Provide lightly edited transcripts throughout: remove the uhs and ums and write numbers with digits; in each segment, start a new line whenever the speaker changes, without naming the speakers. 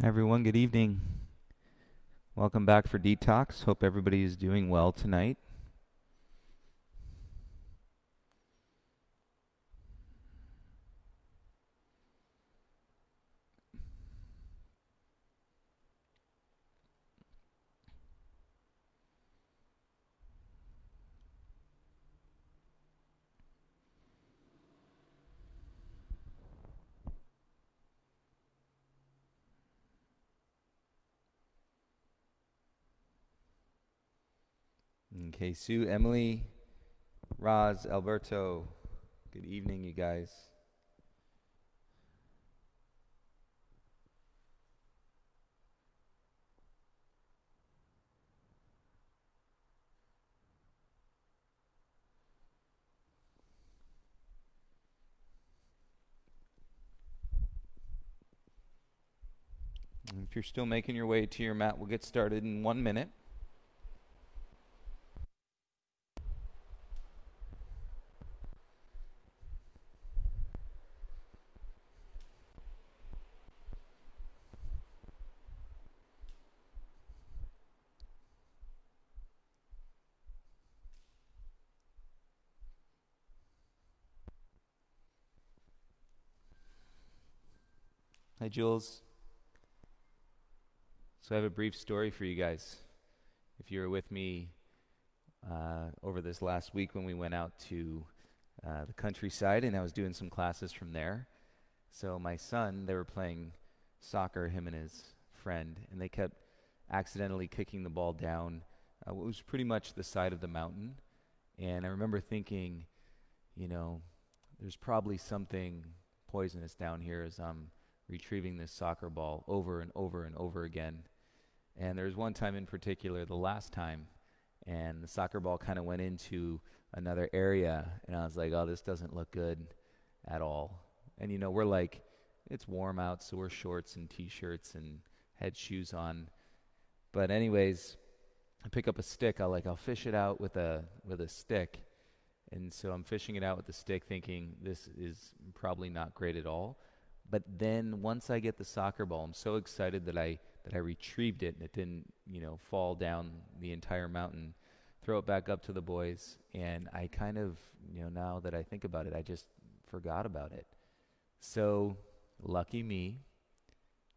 Hi, everyone, good evening. Welcome back for Detox. Hope everybody is doing well tonight. Okay, Sue, Emily, Roz, Alberto, good evening, you guys. If you're still making your way to your mat, we'll get started in 1 minute. Hi, Jules. So, I have a brief story for you guys. If you were with me over this last week when we went out to the countryside and I was doing some classes from there. So, my son, they were playing soccer, him and his friend, and they kept accidentally kicking the ball down what was pretty much the side of the mountain. And I remember thinking, you know, there's probably something poisonous down here as I'm retrieving this soccer ball over and over and over again. And there was one time in particular, the last time, and the soccer ball kind of went into another area, and I was like, oh, this doesn't look good at all. And we're like, it's warm out, so we're shorts and t-shirts and had shoes on. But anyways, I pick up a stick. I'll fish it out with a stick, and so I'm fishing it out with the stick, thinking this is probably not great at all. But then once I get the soccer ball, I'm so excited that I retrieved it and it didn't fall down the entire mountain. Throw it back up to the boys, and I kind of now that I think about it, I just forgot about it. So lucky me,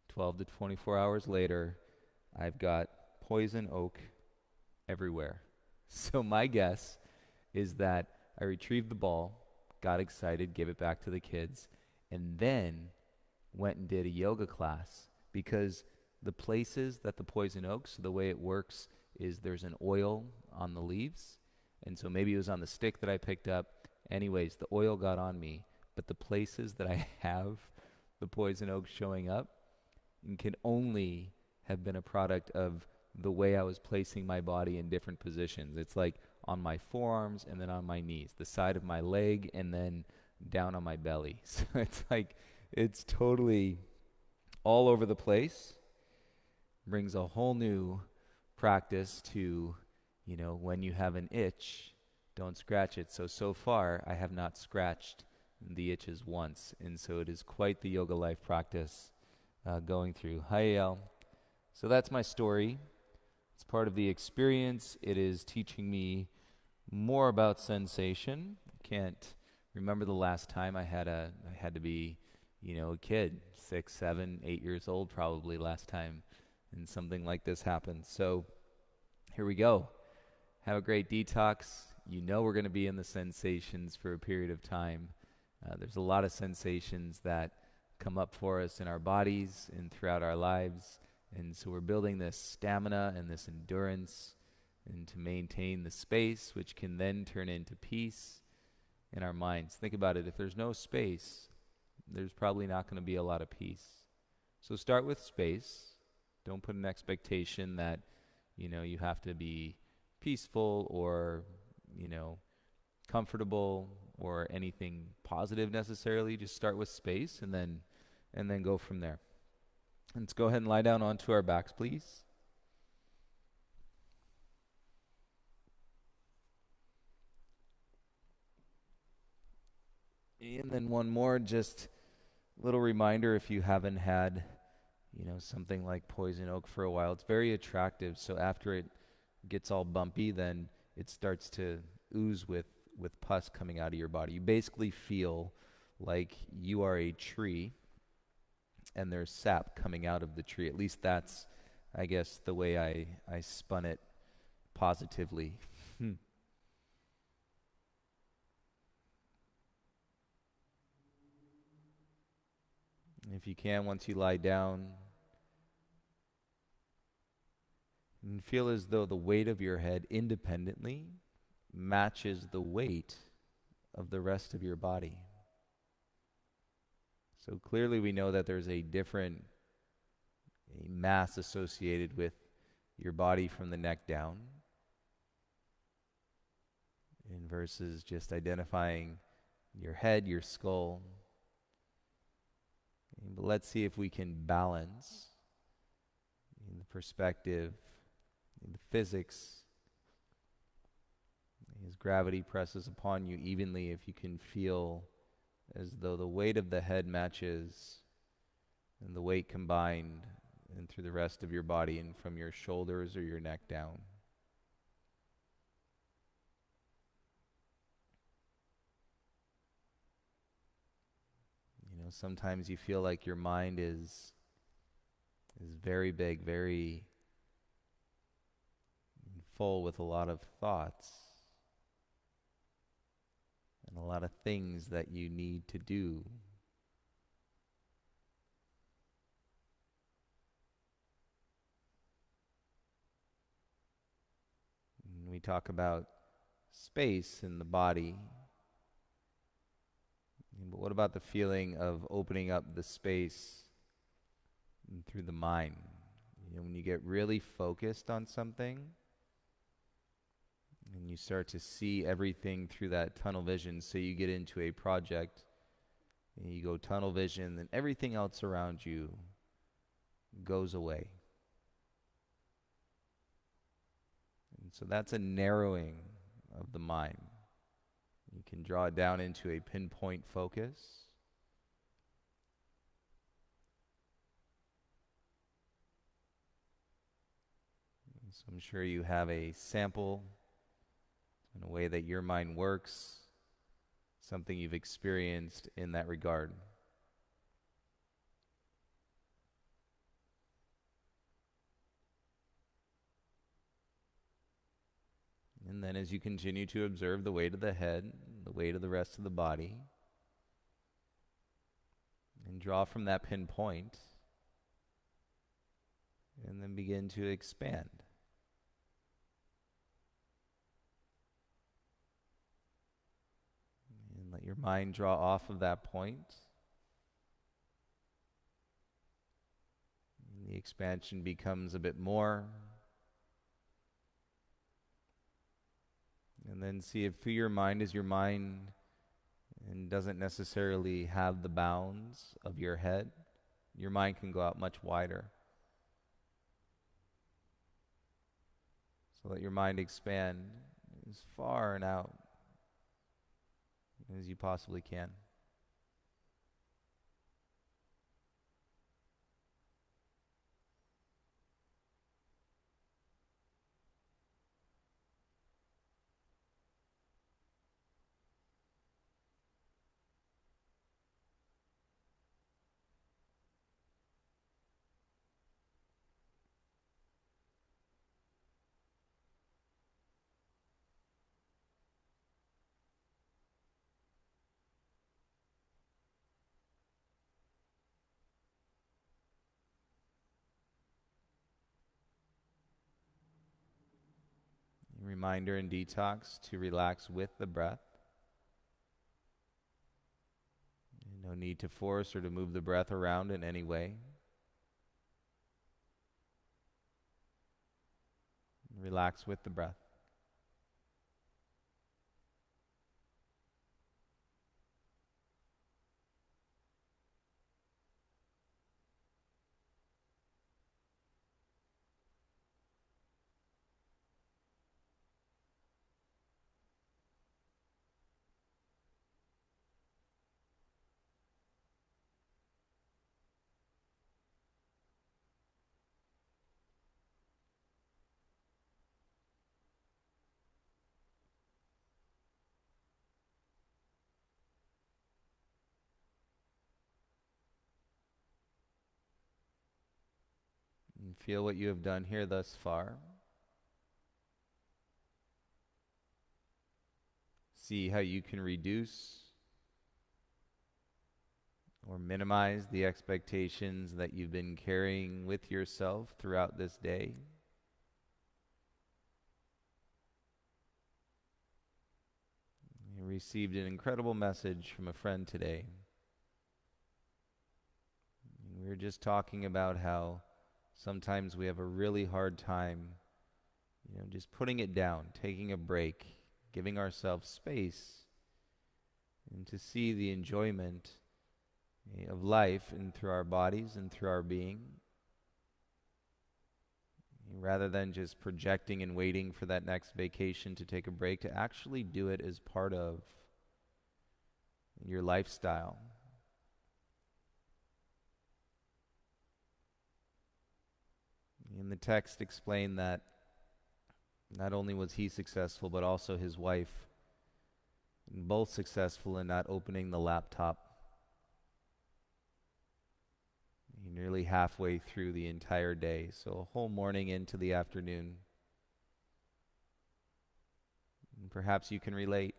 12 to 24 hours later, I've got poison oak everywhere. So my guess is that I retrieved the ball, got excited, gave it back to the kids, and then went and did a yoga class because the places that the poison oak, so the way it works is there's an oil on the leaves, and so maybe it was on the stick that I picked up. Anyways, the oil got on me, but the places that I have the poison oak showing up can only have been a product of the way I was placing my body in different positions. It's like on my forearms and then on my knees, the side of my leg, and then down on my belly. So it's like it's totally all over the place. Brings a whole new practice to, when you have an itch, don't scratch it. So far, I have not scratched the itches once. And so it is quite the yoga life practice going through. Hi, El. So that's my story. It's part of the experience. It is teaching me more about sensation. Can't remember the last time I had to be, a kid, 6, 7, 8 years old probably last time, and something like this happened. So here we go. Have a great detox. We're going to be in the sensations for a period of time. There's a lot of sensations that come up for us in our bodies and throughout our lives. And so we're building this stamina and this endurance and to maintain the space, which can then turn into peace in our minds. Think about it. If there's no space, there's probably not going to be a lot of peace. So start with space. Don't put an expectation that, you have to be peaceful or, comfortable or anything positive necessarily. Just start with space and then go from there. Let's go ahead and lie down onto our backs, please. And then one more, just little reminder if you haven't had something like poison oak for a while. It's very attractive. So after it gets all bumpy, then it starts to ooze with pus coming out of your body. You basically feel like you are a tree and there's sap coming out of the tree. At least that's, I guess, the way I spun it positively. If you can, once you lie down, and feel as though the weight of your head independently matches the weight of the rest of your body. So clearly we know that there's a mass associated with your body from the neck down, and versus just identifying your head, your skull. But let's see if we can balance in the perspective, in the physics, as gravity presses upon you evenly, if you can feel as though the weight of the head matches and the weight combined and through the rest of your body and from your shoulders or your neck down. Sometimes you feel like your mind is very big, very full with a lot of thoughts and a lot of things that you need to do. And we talk about space in the body. But what about the feeling of opening up the space through the mind? When you get really focused on something and you start to see everything through that tunnel vision, so you get into a project and you go tunnel vision, then everything else around you goes away. And so that's a narrowing of the mind. You can draw it down into a pinpoint focus. And so I'm sure you have a sample in a way that your mind works, something you've experienced in that regard. And then as you continue to observe the weight of the head, the weight of the rest of the body, and draw from that pinpoint, and then begin to expand. And let your mind draw off of that point. And the expansion becomes a bit more. And then see if your mind is your mind and doesn't necessarily have the bounds of your head. Your mind can go out much wider. So let your mind expand as far and out as you possibly can. Reminder in Detox to relax with the breath. No need to force or to move the breath around in any way. Relax with the breath. And feel what you have done here thus far. See how you can reduce or minimize the expectations that you've been carrying with yourself throughout this day. I received an incredible message from a friend today. We were just talking about how sometimes we have a really hard time, just putting it down, taking a break, giving ourselves space, and to see the enjoyment of life and through our bodies and through our being, rather than just projecting and waiting for that next vacation to take a break, to actually do it as part of your lifestyle. In the text explained that not only was he successful, but also his wife, both successful in not opening the laptop nearly halfway through the entire day. So a whole morning into the afternoon. And perhaps you can relate.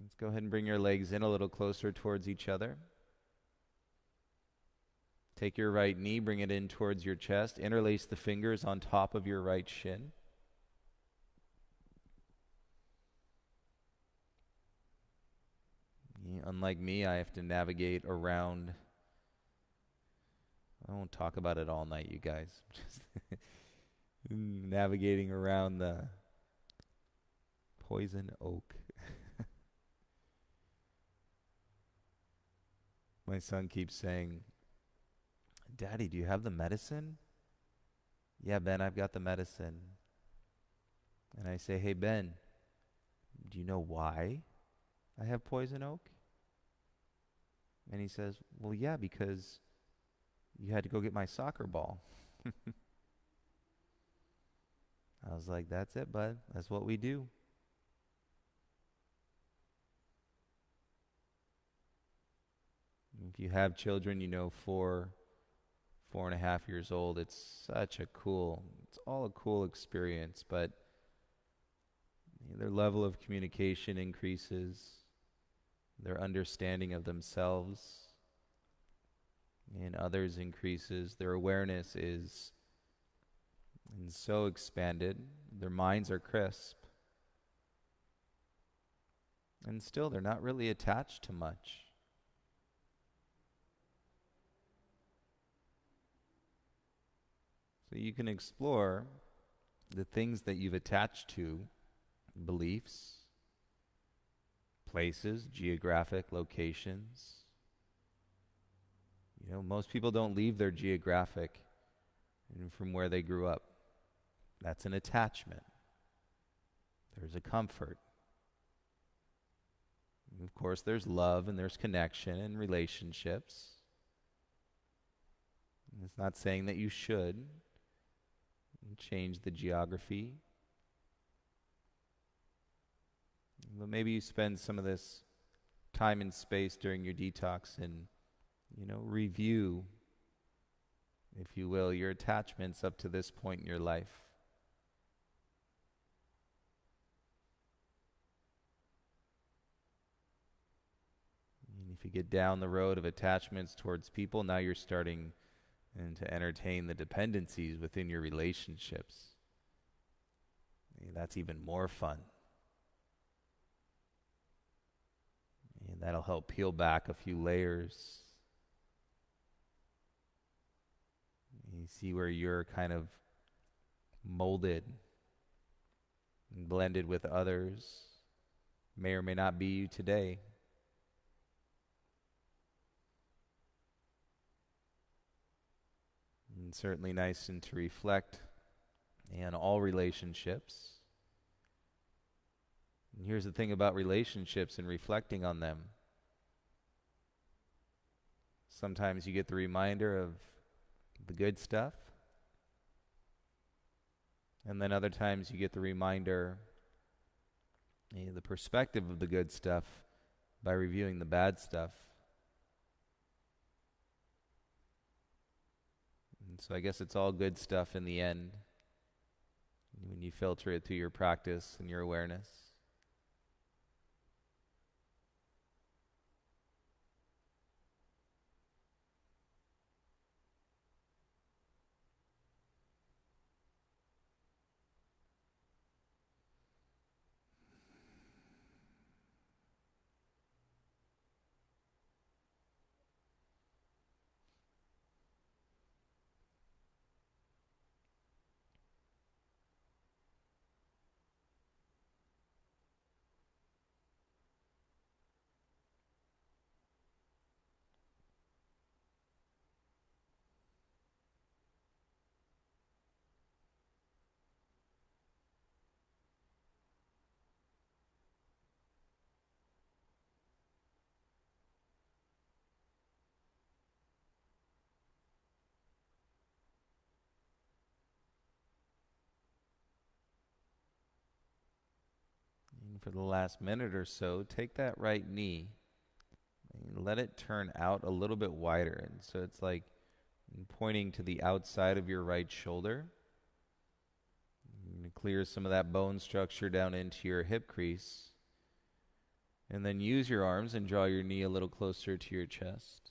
Let's go ahead and bring your legs in a little closer towards each other. Take your right knee, bring it in towards your chest. Interlace the fingers on top of your right shin. Unlike me, I have to navigate around. I won't talk about it all night, you guys. Just navigating around the poison oak. My son keeps saying, "Daddy, do you have the medicine?" "Yeah, Ben, I've got the medicine." And I say, "Hey, Ben, do you know why I have poison oak?" And he says, "Well, yeah, because you had to go get my soccer ball." I was like, "That's it, bud. That's what we do." If you have children, 4.5 years old, it's all a cool experience, but their level of communication increases, their understanding of themselves and others increases, their awareness is so expanded, their minds are crisp, and still they're not really attached to much. So you can explore the things that you've attached to, beliefs, places, geographic locations. Most people don't leave their geographic from where they grew up. That's an attachment. There's a comfort. And of course, there's love and there's connection and relationships. And it's not saying that you should change the geography. But maybe you spend some of this time and space during your detox and, review, if you will, your attachments up to this point in your life. And if you get down the road of attachments towards people, now you're starting to entertain the dependencies within your relationships. That's even more fun. And that'll help peel back a few layers. You see where you're kind of molded and blended with others. May or may not be you today. And certainly nice and to reflect on all relationships. And here's the thing about relationships and reflecting on them. Sometimes you get the reminder of the good stuff. And then other times you get the reminder, the perspective of the good stuff by reviewing the bad stuff. And so I guess it's all good stuff in the end when you filter it through your practice and your awareness. And for the last minute or so, take that right knee and let it turn out a little bit wider. And so it's like pointing to the outside of your right shoulder. Clear some of that bone structure down into your hip crease. And then use your arms and draw your knee a little closer to your chest.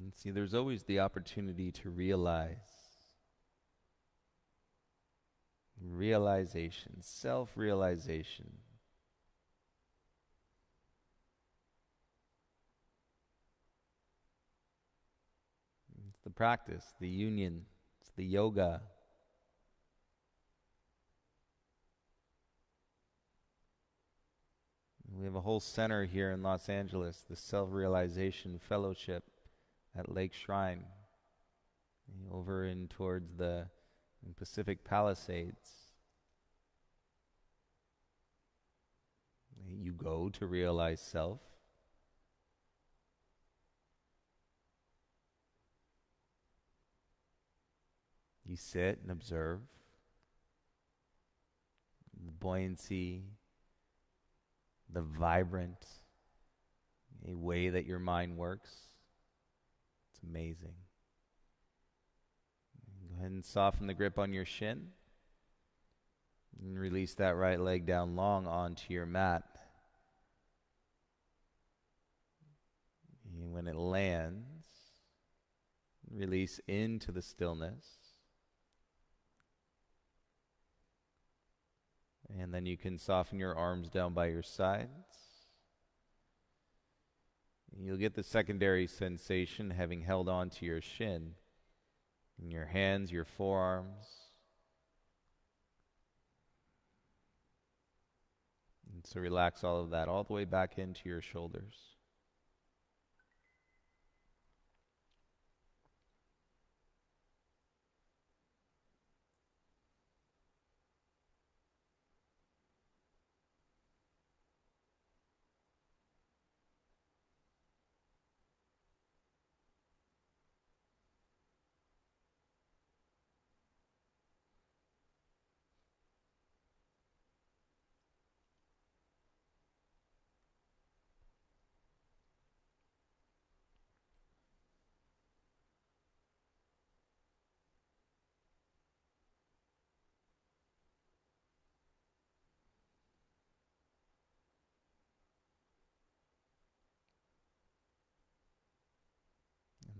And see, there's always the opportunity to realization, self-realization. It's the practice, the union, it's the yoga. We have a whole center here in Los Angeles, the Self-Realization Fellowship at Lake Shrine, over in towards the Pacific Palisades. You go to realize self. You sit and observe the buoyancy, the vibrant way that your mind works. It's amazing. Go ahead and soften the grip on your shin. And release that right leg down long onto your mat. And when it lands, release into the stillness. And then you can soften your arms down by your sides. You'll get the secondary sensation having held on to your shin in your hands, your forearms. And so relax all of that all the way back into your shoulders.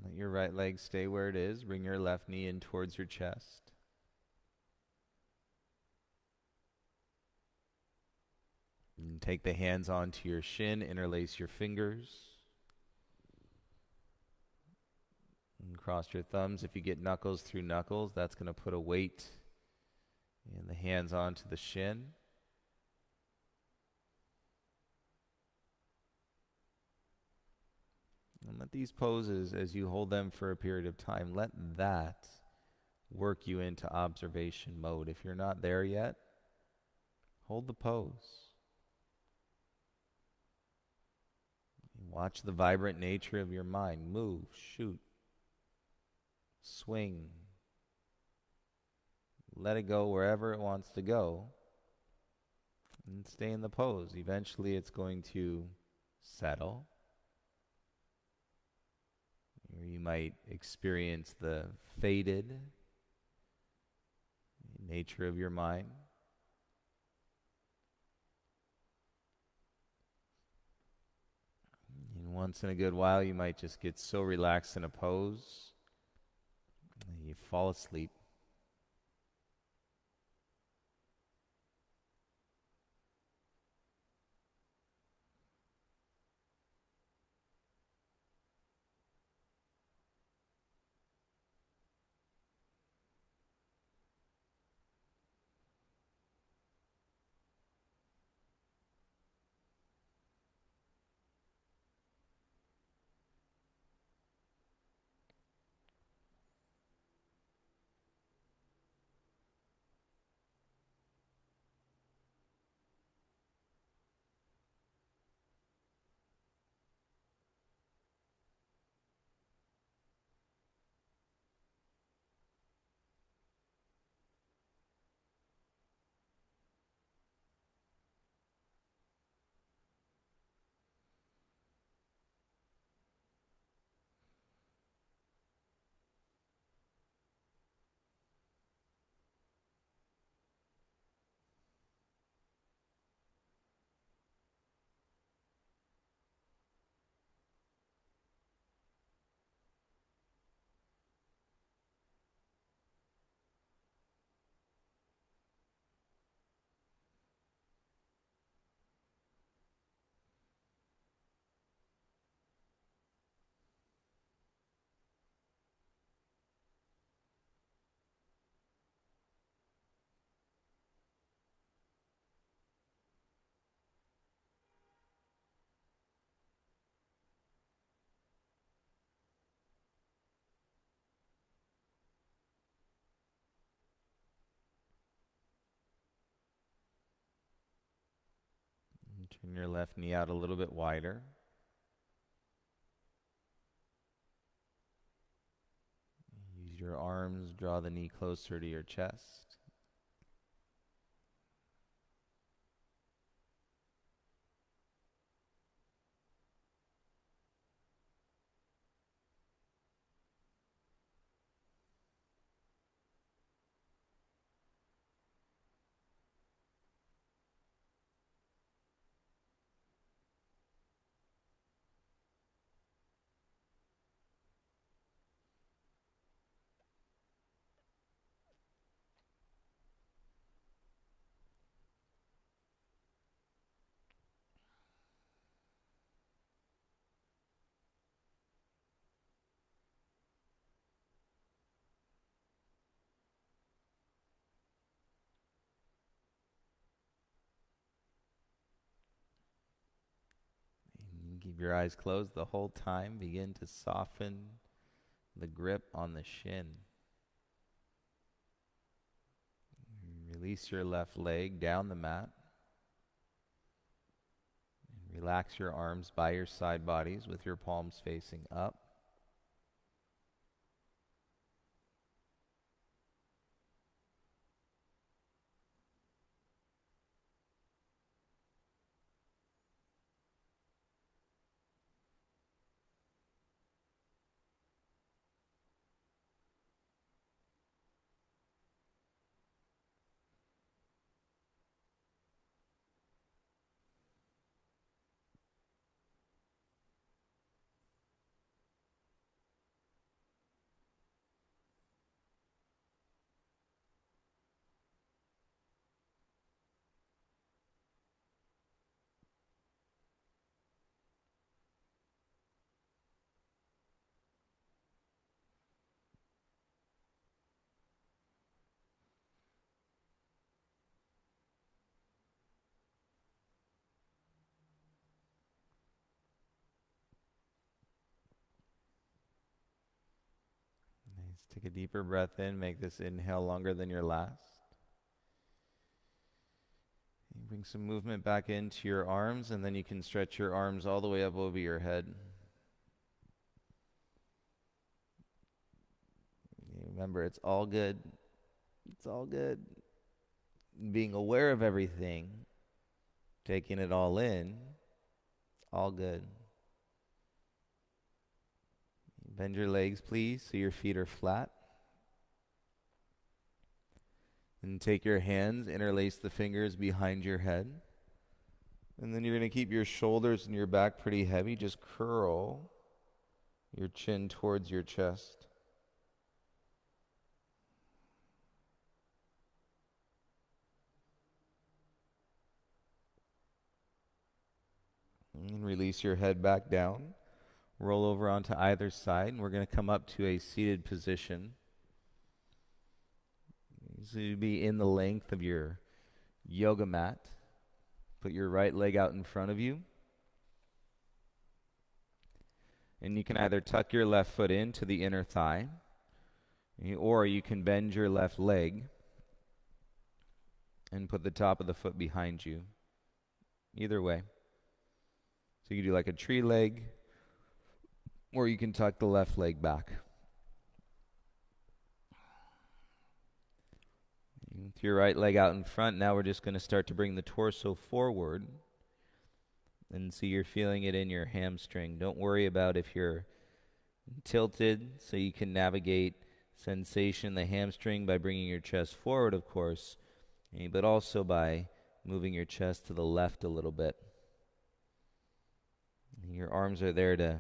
Let your right leg stay where it is. Bring your left knee in towards your chest. And take the hands onto your shin, interlace your fingers. And cross your thumbs. If you get knuckles through knuckles, that's going to put a weight in the hands onto the shin. And let these poses, as you hold them for a period of time, let that work you into observation mode. If you're not there yet, hold the pose. Watch the vibrant nature of your mind. Move, shoot, swing. Let it go wherever it wants to go. And stay in the pose. Eventually it's going to settle. Or you might experience the faded nature of your mind. And once in a good while, you might just get so relaxed in a pose that you fall asleep. And turn your left knee out a little bit wider. Use your arms, draw the knee closer to your chest. And keep your eyes closed the whole time. Begin to soften the grip on the shin. Release your left leg down the mat. And relax your arms by your side bodies with your palms facing up. Let's take a deeper breath in. Make this inhale longer than your last. You bring some movement back into your arms, and then you can stretch your arms all the way up over your head. Remember, it's all good. It's all good. Being aware of everything, taking it all in, all good. Bend your legs, please, so your feet are flat. And take your hands, interlace the fingers behind your head. And then you're going to keep your shoulders and your back pretty heavy. Just curl your chin towards your chest. And release your head back down. Roll over onto either side, and we're going to come up to a seated position. So you'd be in the length of your yoga mat. Put your right leg out in front of you. And you can either tuck your left foot into the inner thigh, or you can bend your left leg and put the top of the foot behind you. Either way. So you can do like a tree leg, or you can tuck the left leg back. With your right leg out in front, now we're just going to start to bring the torso forward. And see you're feeling it in your hamstring. Don't worry about if you're tilted, so you can navigate sensation in the hamstring by bringing your chest forward, of course, but also by moving your chest to the left a little bit. Your arms are there to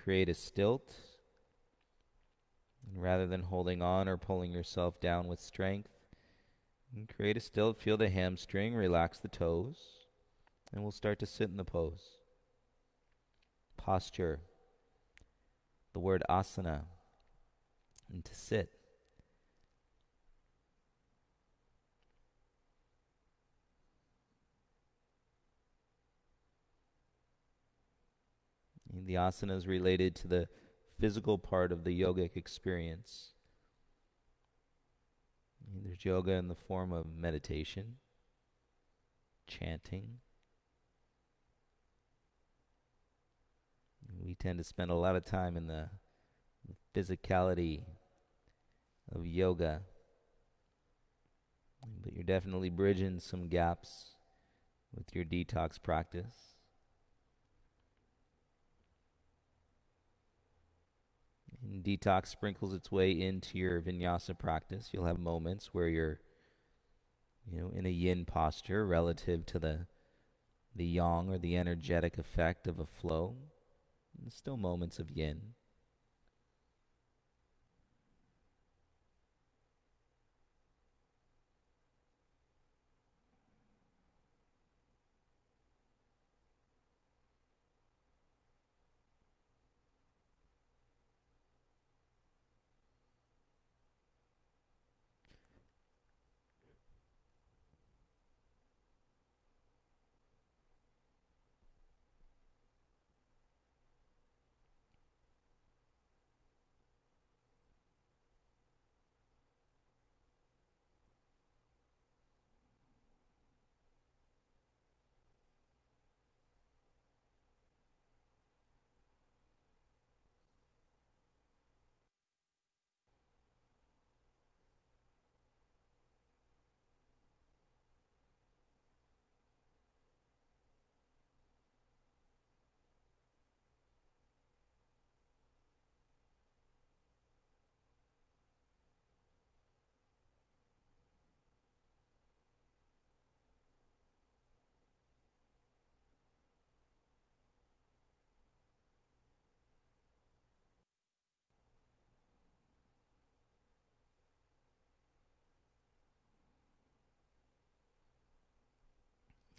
create a stilt. And rather than holding on or pulling yourself down with strength, create a stilt, feel the hamstring, relax the toes, and we'll start to sit in the pose. Posture, the word asana, and to sit. And the asana is related to the physical part of the yogic experience. And there's yoga in the form of meditation, chanting. We tend to spend a lot of time in the physicality of yoga. But you're definitely bridging some gaps with your detox practice. And detox sprinkles its way into your vinyasa practice. You'll have moments where you're, in a yin posture relative to the yang or the energetic effect of a flow. There's still moments of yin.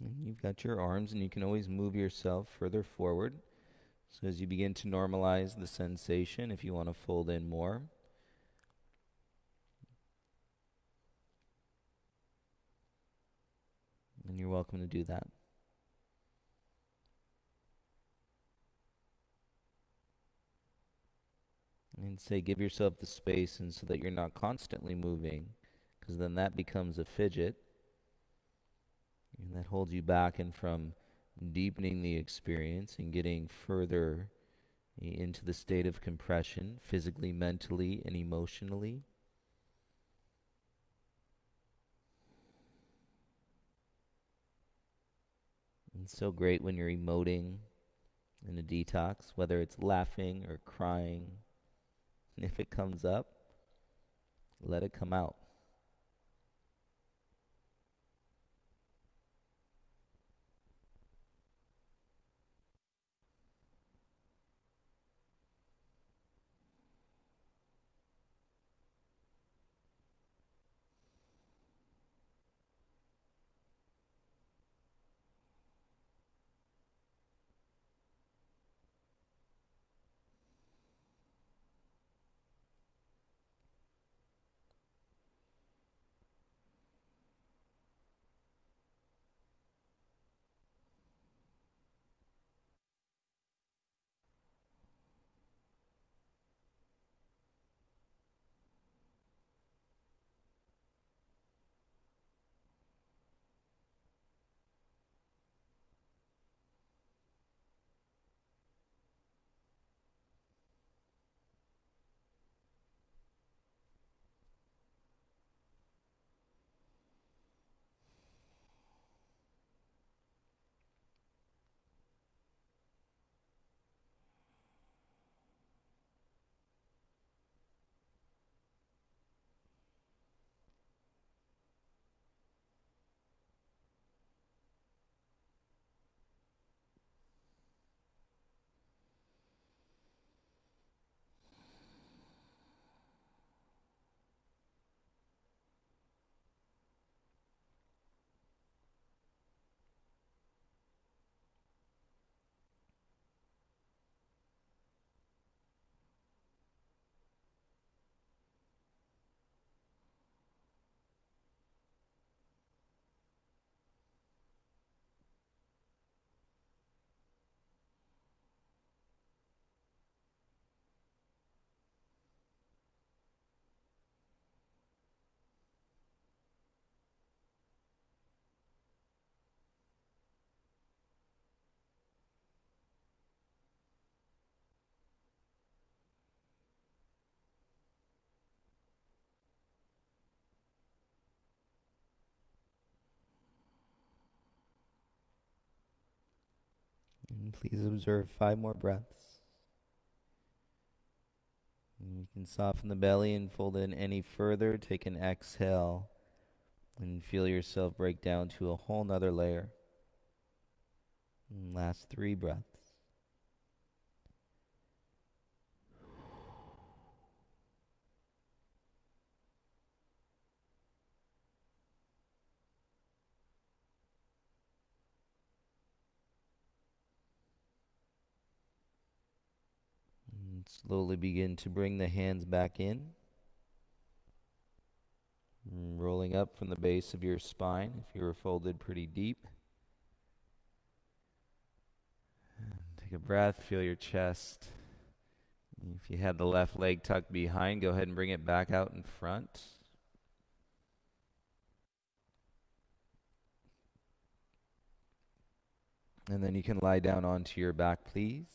And you've got your arms, and you can always move yourself further forward. So as you begin to normalize the sensation, if you want to fold in more. And you're welcome to do that. And say, give yourself the space, and so that you're not constantly moving, because then that becomes a fidget, and that holds you back and from deepening the experience and getting further into the state of compression, physically, mentally, and emotionally. It's so great when you're emoting in a detox, whether it's laughing or crying. If it comes up, let it come out. And please observe 5 more breaths. And you can soften the belly and fold in any further. Take an exhale and feel yourself break down to a whole nother layer. And last 3 breaths. And slowly begin to bring the hands back in. Rolling up from the base of your spine if you were folded pretty deep. Take a breath, feel your chest. If you had the left leg tucked behind, go ahead and bring it back out in front. And then you can lie down onto your back, please.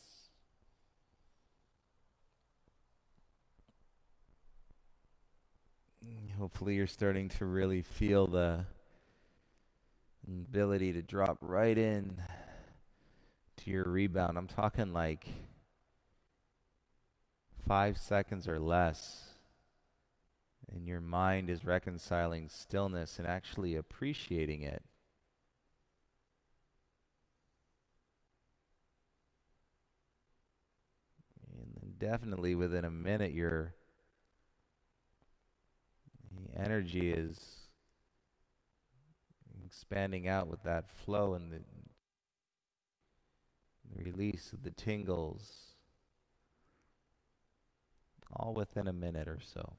Hopefully you're starting to really feel the ability to drop right in to your rebound. I'm talking like 5 seconds or less. And your mind is reconciling stillness and actually appreciating it. And then definitely within a minute, your energy is expanding out with that flow and the release of the tingles, all within a minute or so.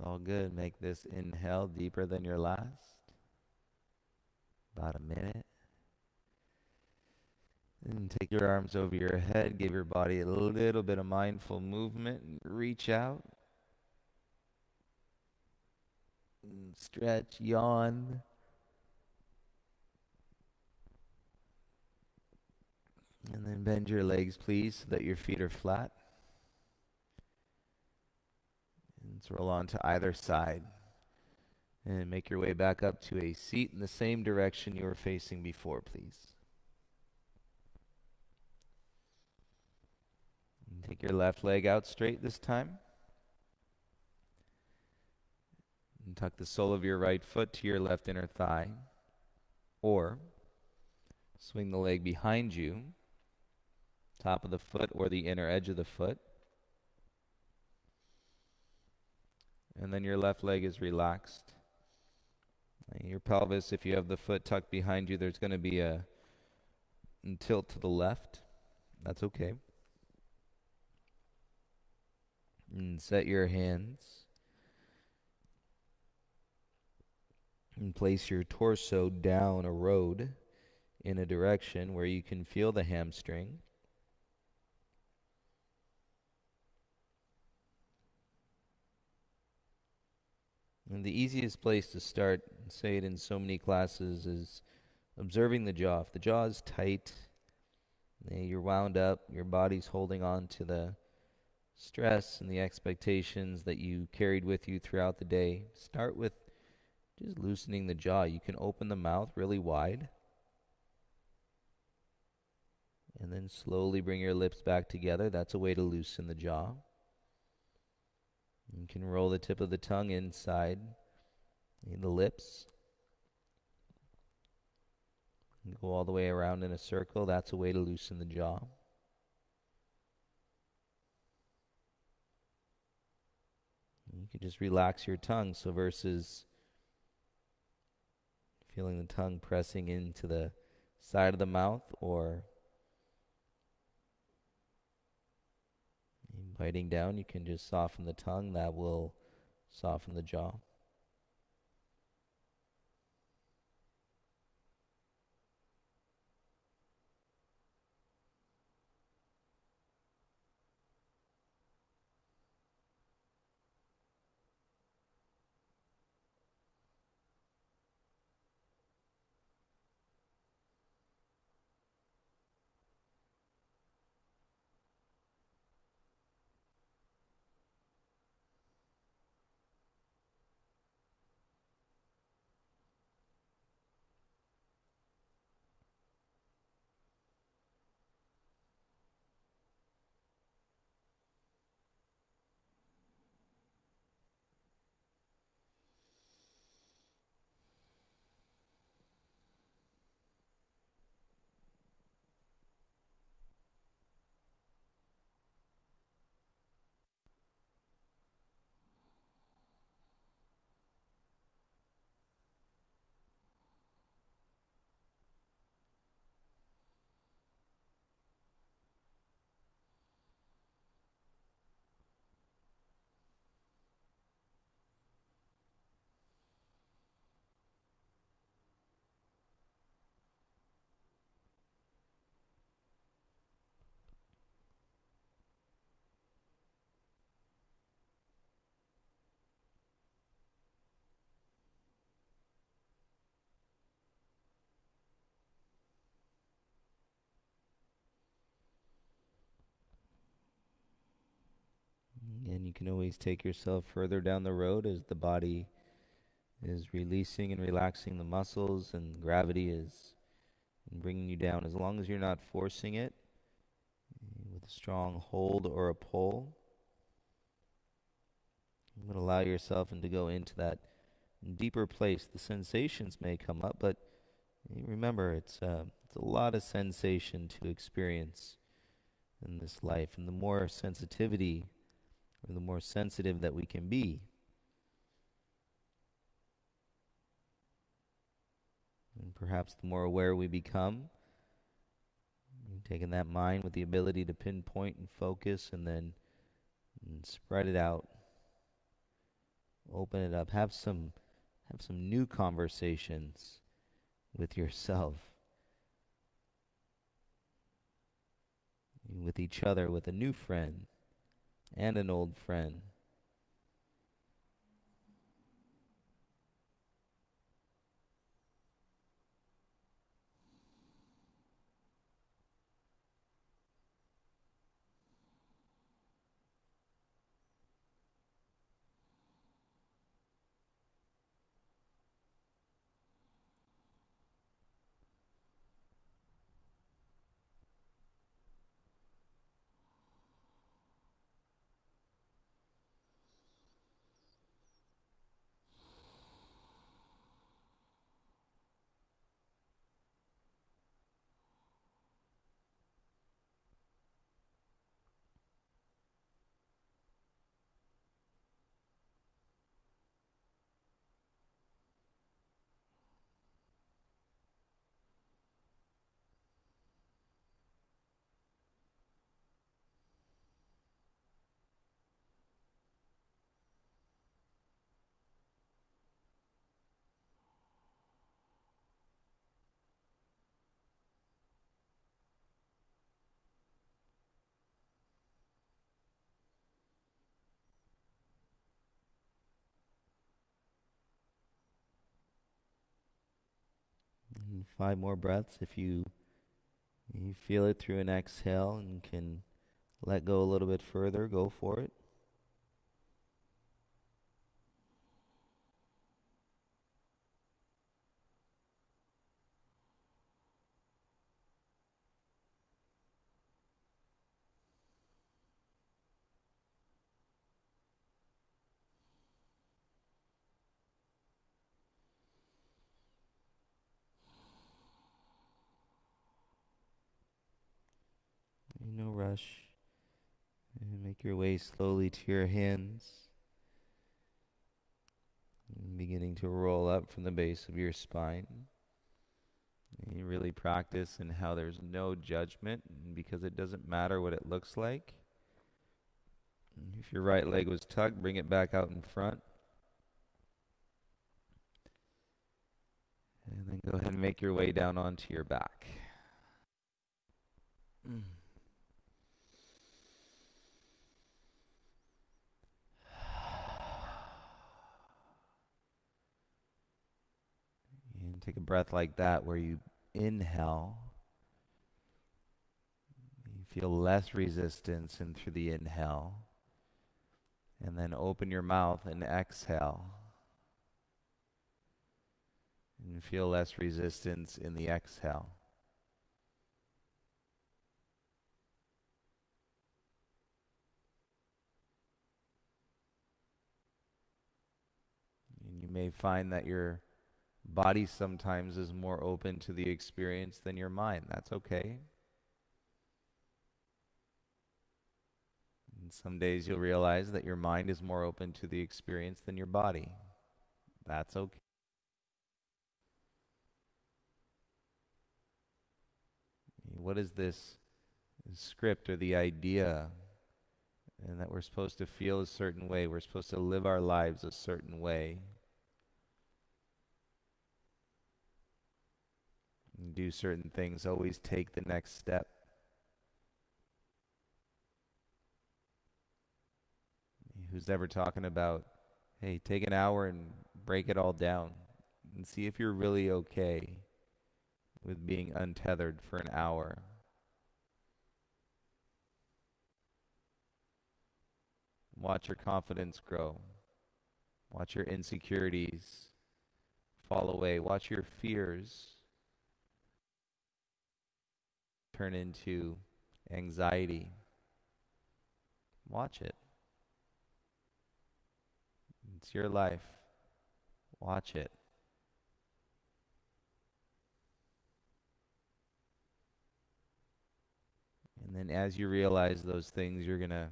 all good. Make this inhale deeper than your last. About a minute. And take your arms over your head. Give your body a little bit of mindful movement. And reach out. And stretch, yawn. And then bend your legs, please, so that your feet are flat. And roll on to either side. And make your way back up to a seat in the same direction you were facing before, please. And take your left leg out straight this time. And tuck the sole of your right foot to your left inner thigh. Or swing the leg behind you, top of the foot or the inner edge of the foot. And then your left leg is relaxed. And your pelvis, if you have the foot tucked behind you, there's going to be a tilt to the left. That's okay. And set your hands. And place your torso down a road in a direction where you can feel the hamstring. And the easiest place to start, say it in so many classes, is observing the jaw. If the jaw is tight, you're wound up, your body's holding on to the stress and the expectations that you carried with you throughout the day. Start with just loosening the jaw. You can open the mouth really wide. And then slowly bring your lips back together. That's a way to loosen the jaw. You can roll the tip of the tongue inside the lips. Go all the way around in a circle. That's a way to loosen the jaw. You can just relax your tongue. So versus feeling the tongue pressing into the side of the mouth or biting down, you can just soften the tongue. That will soften the jaw. And you can always take yourself further down the road as the body is releasing and relaxing the muscles and gravity is bringing you down. As long as you're not forcing it with a strong hold or a pull, you would allow yourself to go into that deeper place. The sensations may come up, but remember, it's a lot of sensation to experience in this life. And the more sensitivity or the more sensitive that we can be, and perhaps the more aware we become, taking that mind with the ability to pinpoint and focus and then spread it out open it up. Have some new conversations with yourself, with each other, with a new friend and an old friend. And 5 more breaths. If you feel it through an exhale and can let go a little bit further, go for it. No rush. And make your way slowly to your hands. And beginning to roll up from the base of your spine. And you really practice in how there's no judgment because it doesn't matter what it looks like. If your right leg was tucked, bring it back out in front. And then go ahead and make your way down onto your back. And take a breath like that where you inhale. You feel less resistance in through the inhale. And then open your mouth and exhale. And feel less resistance in the exhale. And you may find that your body sometimes is more open to the experience than your mind. That's okay. And some days you'll realize that your mind is more open to the experience than your body. That's okay. What is this script or the idea? And that we're supposed to feel a certain way. We're supposed to live our lives a certain way. And do certain things. Always take the next step. Who's ever talking about, hey, take an hour and break it all down and see if you're really okay with being untethered for an hour. Watch your confidence grow. Watch your insecurities fall away. Watch your fears turn into anxiety. Watch it. It's your life. Watch it. And then as you realize those things, you're going to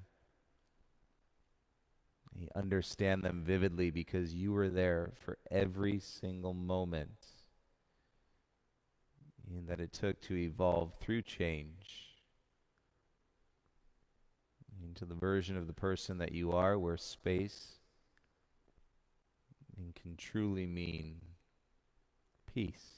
understand them vividly because you were there for every single moment that it took to evolve through change into the version of the person that you are, where space can truly mean peace.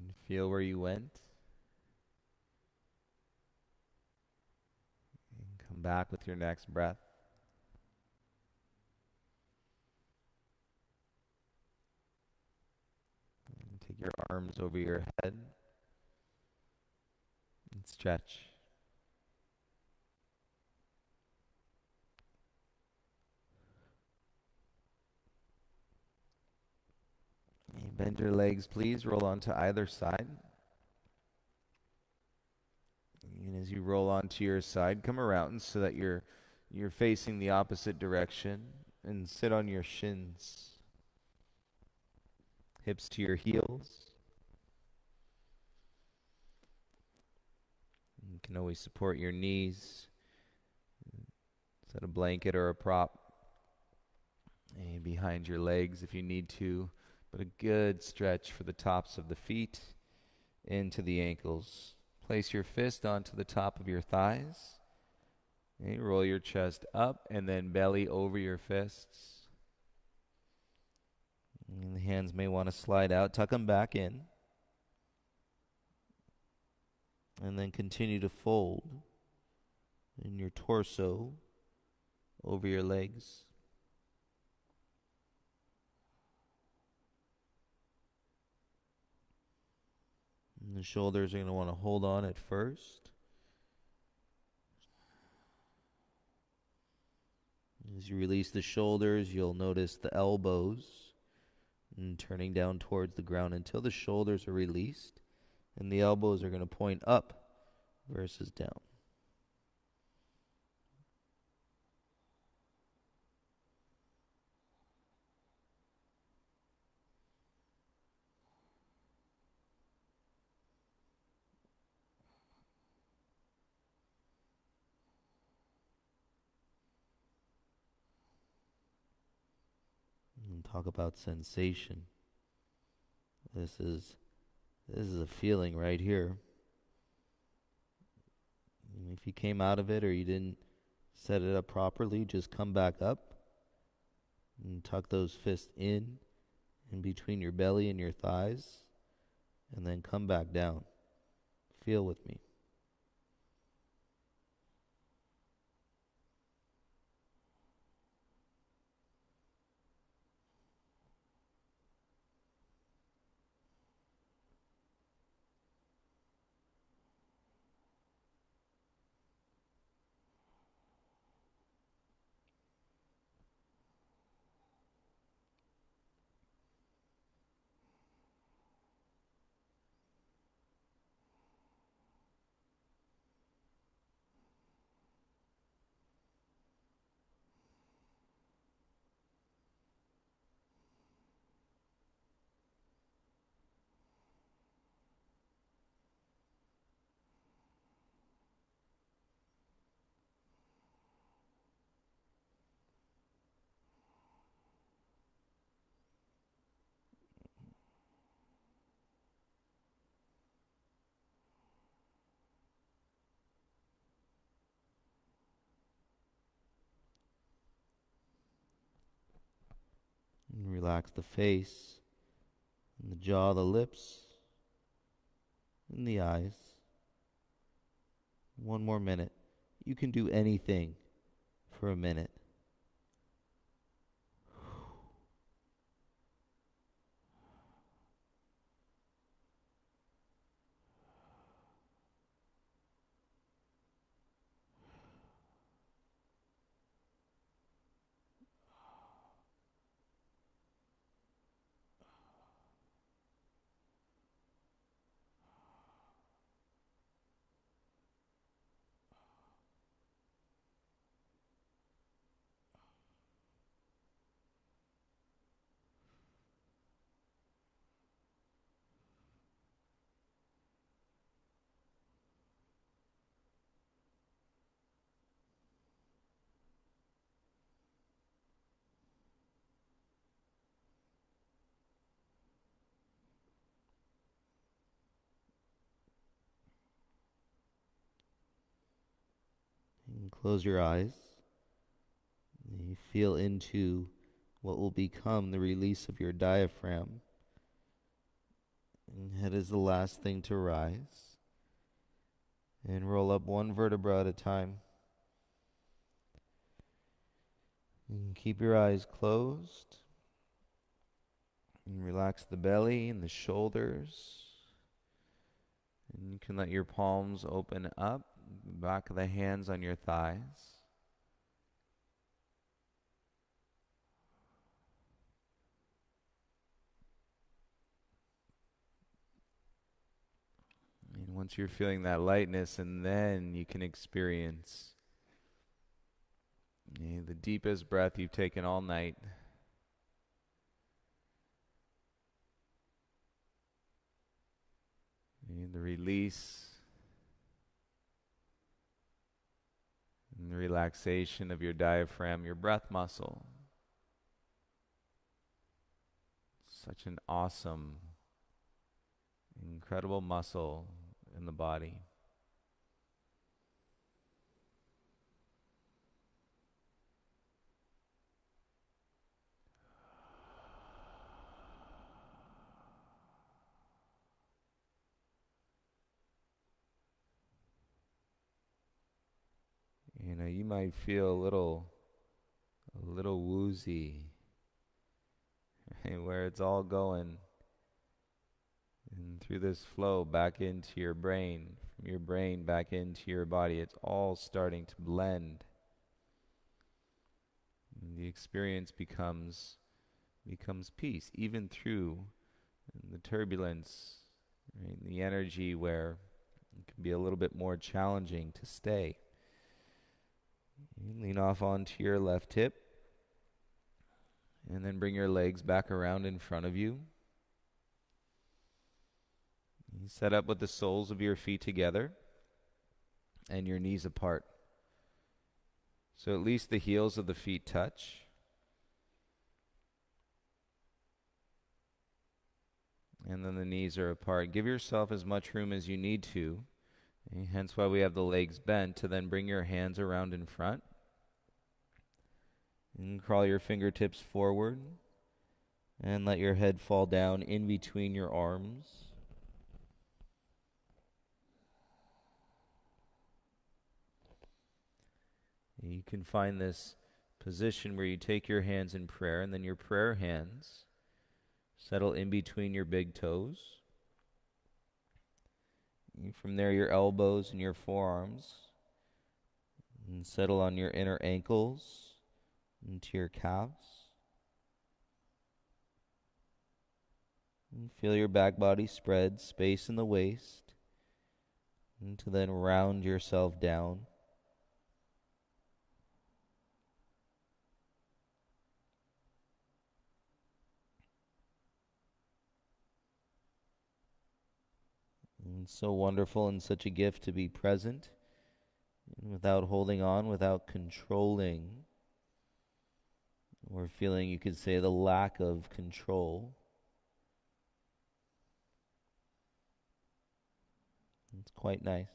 And feel where you went. And come back with your next breath. And take your arms over your head and stretch. And bend your legs, please. Roll onto either side. And as you roll onto your side, come around so that you're facing the opposite direction and sit on your shins. Hips to your heels. You can always support your knees. Set a blanket or a prop behind your legs if you need to, but a good stretch for the tops of the feet into the ankles. Place your fist onto the top of your thighs. Okay, roll your chest up and then belly over your fists. And the hands may want to slide out. Tuck them back in. And then continue to fold in your torso over your legs. And the shoulders are going to want to hold on at first. As you release the shoulders, you'll notice the elbows and turning down towards the ground until the shoulders are released. And the elbows are going to point up versus down. And talk about sensation. This is a feeling right here. And if you came out of it or you didn't set it up properly, just come back up and tuck those fists in between your belly and your thighs, and then come back down. Feel with me. And relax the face, and the jaw, the lips, and the eyes. One more minute. You can do anything for a minute. close your eyes. You feel into what will become the release of your diaphragm. And head is the last thing to rise. And roll up one vertebra at a time. And keep your eyes closed. And relax the belly and the shoulders. And you can let your palms open up, the back of the hands on your thighs. And once you're feeling that lightness, and then you can experience the deepest breath you've taken all night. And the release and the relaxation of your diaphragm, your breath muscle. Such an awesome, incredible muscle in the body. You might feel a little woozy, right, where it's all going and through this flow back into your brain, from your brain back into your body. It's all starting to blend. And the experience becomes peace, even through the turbulence, right, the energy where it can be a little bit more challenging to stay. You lean off onto your left hip, and then bring your legs back around in front of you. You set up with the soles of your feet together and your knees apart. So at least the heels of the feet touch. And then the knees are apart. Give yourself as much room as you need to. Hence why we have the legs bent, to then bring your hands around in front. And crawl your fingertips forward. And let your head fall down in between your arms. You can find this position where you take your hands in prayer, and then your prayer hands settle in between your big toes. And from there, your elbows and your forearms, and settle on your inner ankles into your calves. And feel your back body spread, space in the waist, and to then round yourself down. And it's so wonderful and such a gift to be present, and without holding on, without controlling, or feeling, you could say, the lack of control. It's quite nice.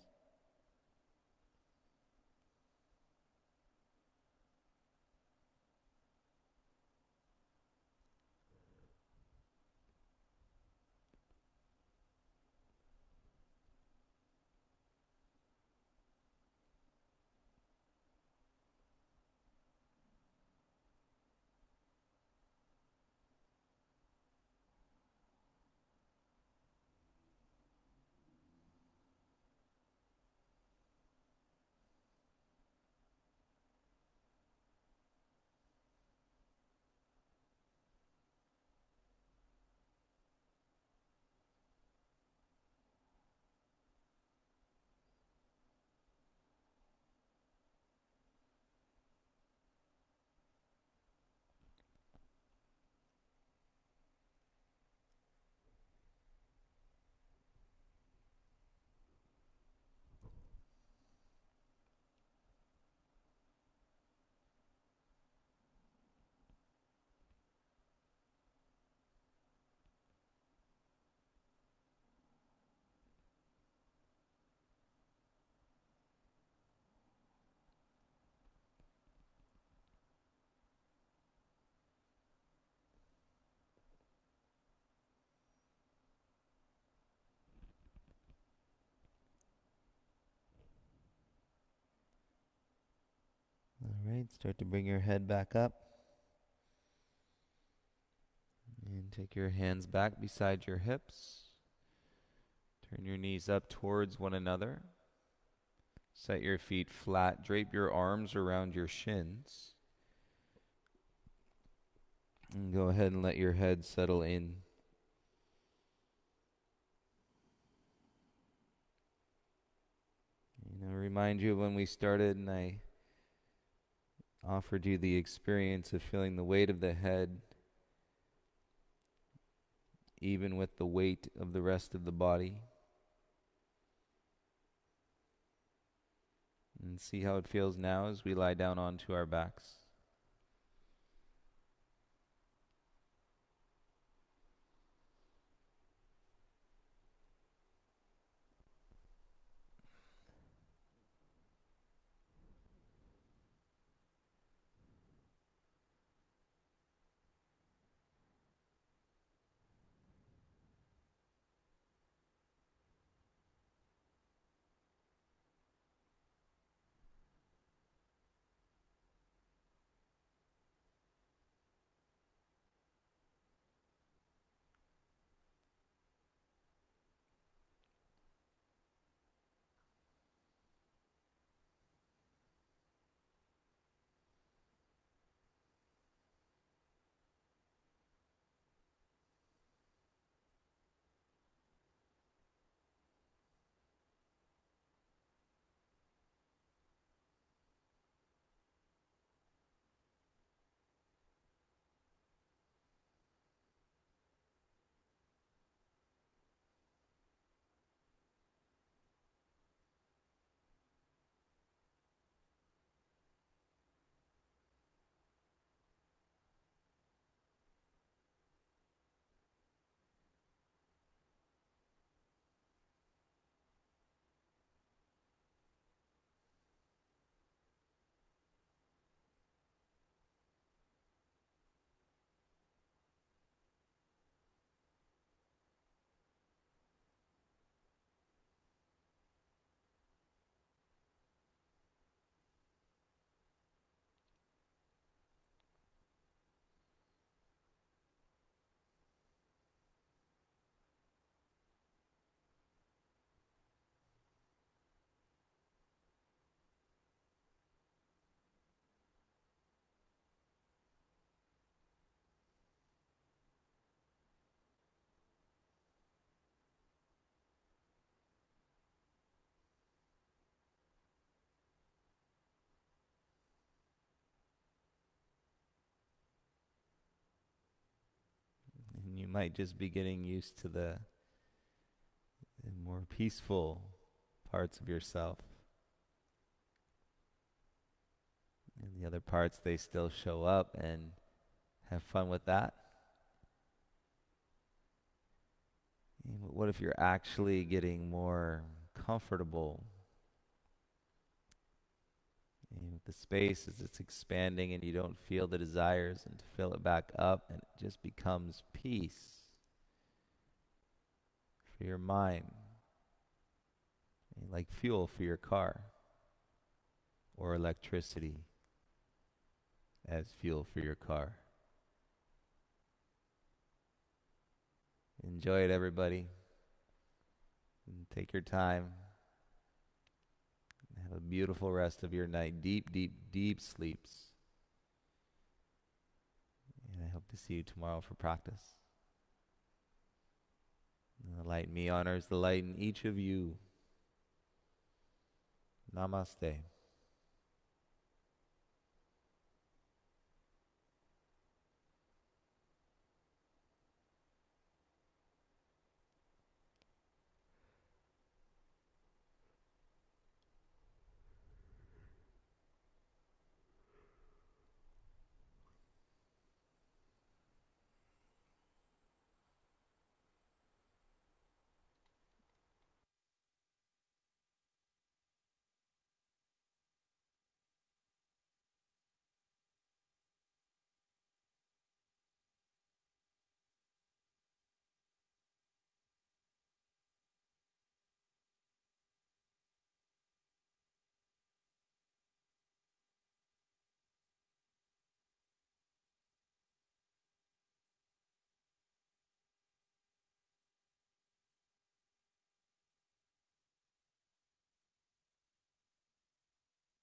right, start to bring your head back up. And take your hands back beside your hips. Turn your knees up towards one another. Set your feet flat. Drape your arms around your shins. And go ahead and let your head settle in. Remind you of when we started and I offered you the experience of feeling the weight of the head even with the weight of the rest of the body. And see how it feels now as we lie down onto our backs. And you might just be getting used to the more peaceful parts of yourself. And the other parts, they still show up, and have fun with that. But what if you're actually getting more comfortable with the space as it's expanding and you don't feel the desires, and to fill it back up and it just becomes peace for your mind, like fuel for your car, or electricity as fuel for your car. Enjoy it, everybody. And take your time. Have a beautiful rest of your night. Deep, deep, deep sleeps. And I hope to see you tomorrow for practice. And the light in me honors the light in each of you. Namaste.